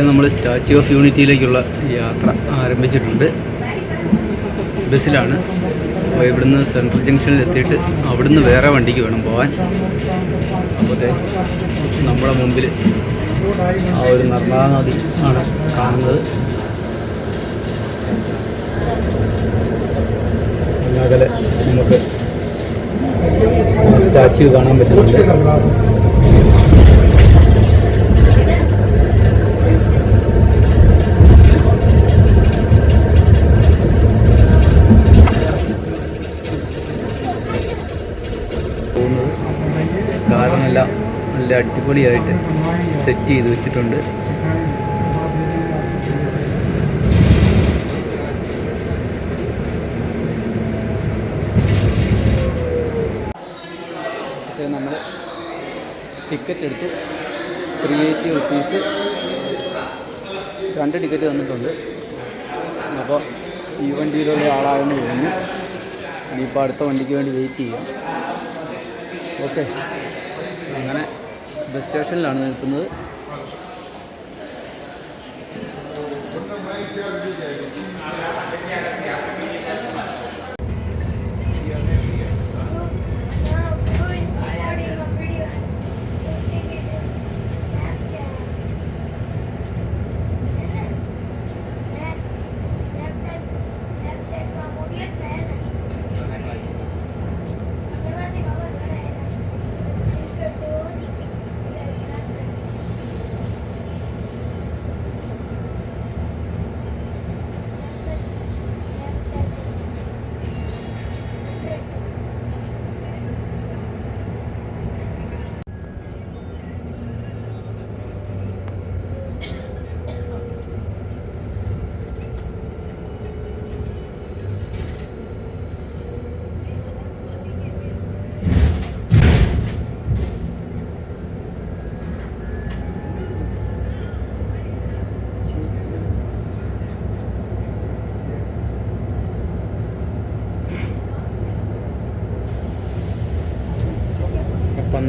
നമ്മൾ statue of യൂണിറ്റിയിലേക്കുള്ള യാത്ര ആരംഭിച്ചിട്ടുണ്ട്. ബസ്സിലാണ്. അപ്പോൾ ഇവിടുന്ന് സെൻട്രൽ ജംഗ്ഷനിൽ എത്തിയിട്ട് അവിടുന്ന് വേറെ വണ്ടിക്ക് വേണം പോകാൻ. അപ്പോൾ നമ്മുടെ മുമ്പിൽ ആ ഒരു നർമ്മദാ നദി ആണ് കാണുന്നത്. അകലെ നമുക്ക് സ്റ്റാച്യു കാണാൻ പറ്റുന്നുണ്ട്. കാറെല്ലാം നല്ല അടിപൊളിയായിട്ട് സെറ്റ് ചെയ്ത് വെച്ചിട്ടുണ്ട്. നമ്മൾ ടിക്കറ്റ് എടുത്തു. 380 റുപ്പീസ് 2 ടിക്കറ്റ് തന്നിട്ടുണ്ട്. അപ്പോൾ ഈ വണ്ടിയിലുള്ള ആളായെന്ന് തോന്നുന്നു. ഇനിയിപ്പോൾ അടുത്ത വണ്ടിക്ക് വേണ്ടി വെയിറ്റ് ചെയ്യാം. ഓക്കെ, അങ്ങനെ ബസ് സ്റ്റേഷനിലാണ് നിൽക്കുന്നത്.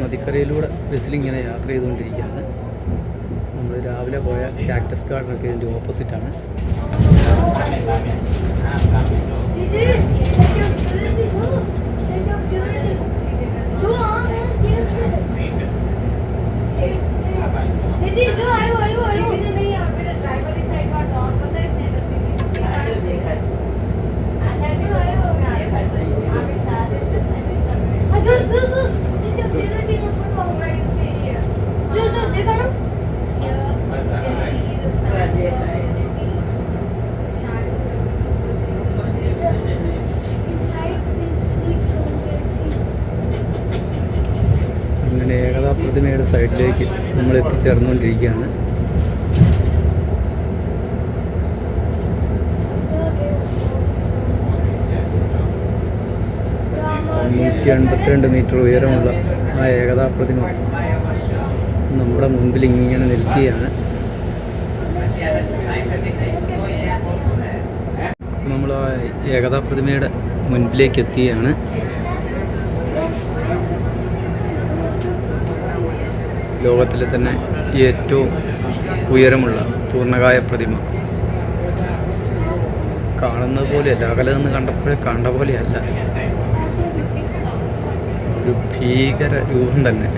നദിക്കരയിലൂടെ ബസ്സിലിങ്ങനെ യാത്ര ചെയ്തുകൊണ്ടിരിക്കുകയാണ്. നമ്മൾ രാവിലെ പോയ കാക്ടസ് ഗാർഡനൊക്കെ ഇതിൻ്റെ ഓപ്പോസിറ്റാണ്. അങ്ങനെ ഏകതാ പ്രതിമയുടെ സൈഡിലേക്ക് നമ്മൾ എത്തിച്ചേർന്നുകൊണ്ടിരിക്കുകയാണ്. മീറ്റർ ഉയരമുള്ള ആ ഏകതാ പ്രതിമ നമ്മുടെ മുൻപിൽ ഇങ്ങനെ നിൽക്കുകയാണ്. നമ്മൾ ആ ഏകതാ പ്രതിമയുടെ മുൻപിലേക്ക് എത്തുകയാണ്. ലോകത്തിലെ തന്നെ ഏറ്റവും ഉയരമുള്ള പൂർണ്ണകായ പ്രതിമ. കാണുന്നത് പോലെയല്ല, അകലെ നിന്ന് കണ്ടപ്പോഴേ കണ്ട പോലെയല്ല, ഒരു ഭീകര രൂപം തന്നെ.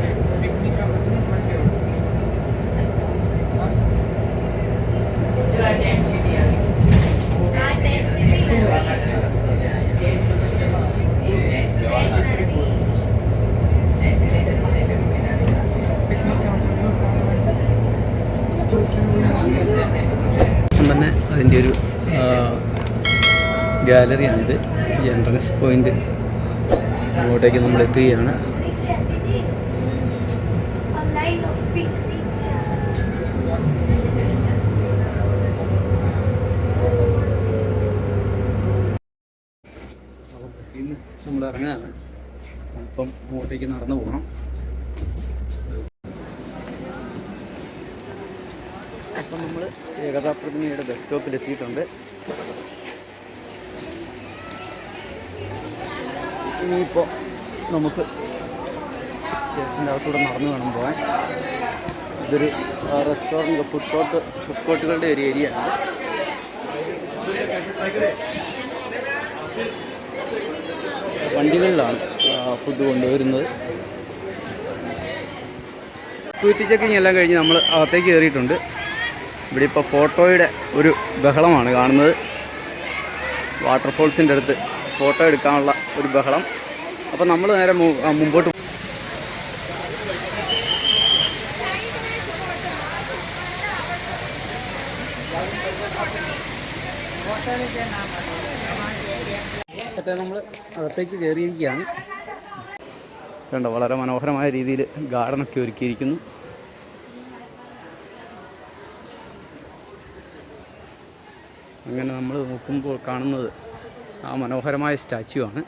തന്നെ അതിൻ്റെ ഒരു ഗാലറിയാണിത്. ഈ എൻട്രൻസ് പോയിൻ്റ് അങ്ങോട്ടേക്ക് നമ്മൾ എത്തുകയാണ്. നമ്മൾ ഇറങ്ങുകയാണ്. അപ്പം അങ്ങോട്ടേക്ക് നടന്നു പോകണം. അപ്പം നമ്മൾ ഏകതാ പ്രതിമയുടെ ബസ് സ്റ്റോപ്പിലെത്തിയിട്ടുണ്ട്. ഇനിയിപ്പോൾ നമുക്ക് സ്റ്റേഷൻ്റെ അകത്തൂടെ നടന്നു വേണം പോകാൻ. ഇതൊരു റെസ്റ്റോറൻറ്റ് ഫുഡ് കോർട്ടുകളുടെ ഒരു ഏരിയ ആണ്. വണ്ടികളിലാണ് ഫുഡ് കൊണ്ടുവരുന്നത്. സെക്യൂരിറ്റി ചെക്കിങ് എല്ലാം കഴിഞ്ഞ് നമ്മൾ അകത്തേക്ക് കയറിയിട്ടുണ്ട്. ഇവിടെ ഇപ്പോൾ ഫോട്ടോയുടെ ഒരു ബഹളമാണ് കാണുന്നത്. വാട്ടർഫോൾസിൻ്റെ അടുത്ത് ഫോട്ടോ എടുക്കാനുള്ള ഒരു ബഹളം. അപ്പോൾ നമ്മൾ നേരെ മുമ്പോട്ട് നമ്മൾ അകത്തേക്ക് കയറിയിരിക്കുകയാണ്. കണ്ടോ, വളരെ മനോഹരമായ രീതിയിൽ ഗാർഡനൊക്കെ ഒരുക്കിയിരിക്കുന്നു. അങ്ങനെ നമ്മൾ നോക്കുമ്പോൾ കാണുന്നത് ആ മനോഹരമായ സ്റ്റാച്യു ആണ്.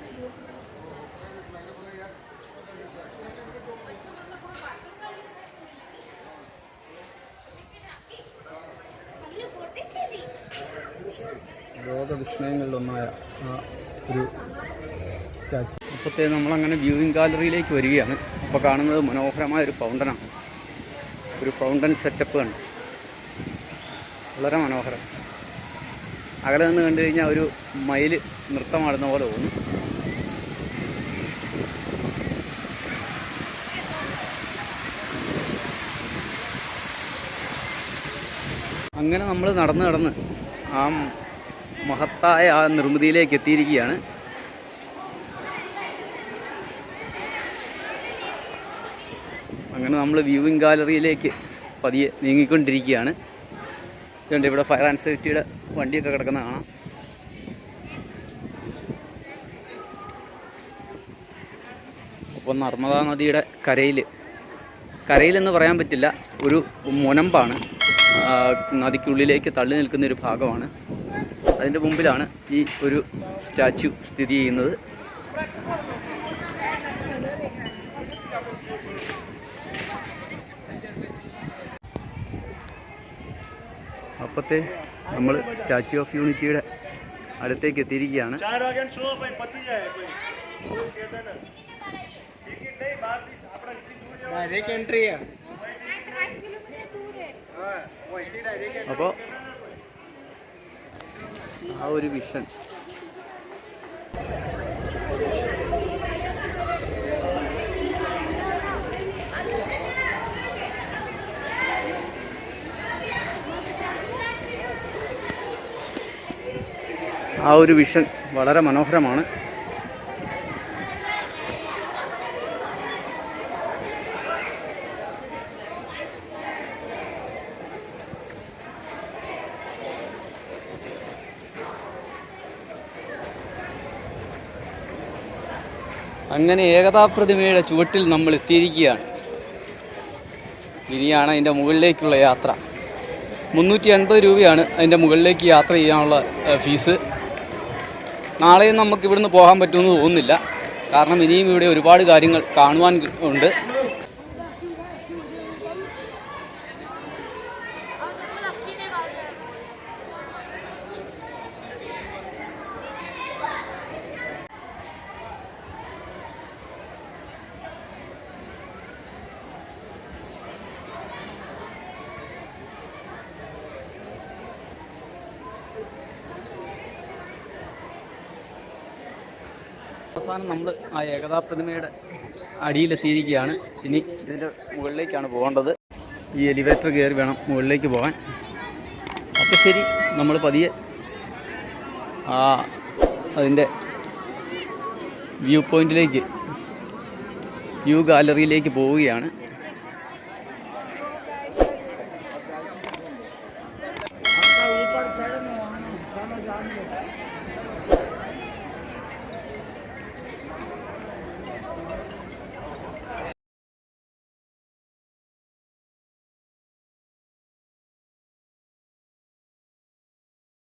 ലോകവിസ്മയങ്ങളിലൊന്നായ ആ ഒരു സ്റ്റാച്യു. അപ്പോഴത്തേ നമ്മളങ്ങനെ വ്യൂവിങ് ഗാലറിയിലേക്ക് വരികയാണ്. അപ്പോൾ കാണുന്നത് മനോഹരമായ ഒരു ഫൗണ്ടനാണ്. ഒരു ഫൗണ്ടൻ സെറ്റപ്പ് ആണ്, വളരെ മനോഹരം. അകലെ നിന്ന് കണ്ടു കഴിഞ്ഞാൽ ഒരു മയിൽ നൃത്തമാടുന്ന പോലെ തോന്നും. അങ്ങനെ നമ്മൾ നടന്ന് ആ മഹത്തായ ആ നിർമ്മിതിയിലേക്ക് എത്തിയിരിക്കുകയാണ്. അങ്ങനെ നമ്മൾ വ്യൂവിങ് ഗാലറിയിലേക്ക് പതിയെ നീങ്ങിക്കൊണ്ടിരിക്കുകയാണ്. ഇതുകൊണ്ട് ഇവിടെ ഫയർ ആൻഡ് സേഫ്റ്റിയുടെ വണ്ടിയൊക്കെ കിടക്കുന്ന കാണാം. അപ്പോൾ നർമ്മദാ നദിയുടെ കരയിലെന്ന് പറയാൻ പറ്റില്ല, ഒരു മുനമ്പാണ്. നദിക്കുള്ളിലേക്ക് തള്ളി നിൽക്കുന്നൊരു ഭാഗമാണ്. അതിൻ്റെ മുമ്പിലാണ് ഈ ഒരു സ്റ്റാച്യു സ്ഥിതി ചെയ്യുന്നത്. അപ്പോഴത്തെ നമ്മൾ സ്റ്റാച്യു ഓഫ് യൂണിറ്റിയുടെ അടുത്തേക്ക് എത്തിയിരിക്കുകയാണ്. അപ്പോൾ ആ ഒരു വിഷൻ വളരെ മനോഹരമാണ്. അങ്ങനെ ഏകതാ പ്രതിമയുടെ ചുവട്ടിൽ നമ്മൾ എത്തിയിരിക്കുകയാണ്. ഇനിയാണ് അതിൻ്റെ മുകളിലേക്കുള്ള യാത്ര. 350 രൂപയാണ് അതിൻ്റെ മുകളിലേക്ക് യാത്ര ചെയ്യാനുള്ള ഫീസ്. നാളെയും നമുക്ക് ഇവിടുന്ന് പോകാൻ പറ്റുമെന്ന് തോന്നുന്നില്ല, കാരണം ഇനിയും ഇവിടെ ഒരുപാട് കാര്യങ്ങൾ കാണുവാൻ ഉണ്ട്. അവസാനം നമ്മൾ ആ ഏകതാ പ്രതിമയുടെ അടിയിലെത്തിയിരിക്കുകയാണ്. ഇനി ഇതിൻ്റെ മുകളിലേക്കാണ് പോകേണ്ടത്. ഈ എലിവേറ്റർ കയറി വേണം മുകളിലേക്ക് പോകാൻ. അപ്പോൾ ശരി, നമ്മൾ പതിയെ അതിൻ്റെ വ്യൂ പോയിൻറ്റിലേക്ക്, വ്യൂ ഗാലറിയിലേക്ക് പോവുകയാണ്.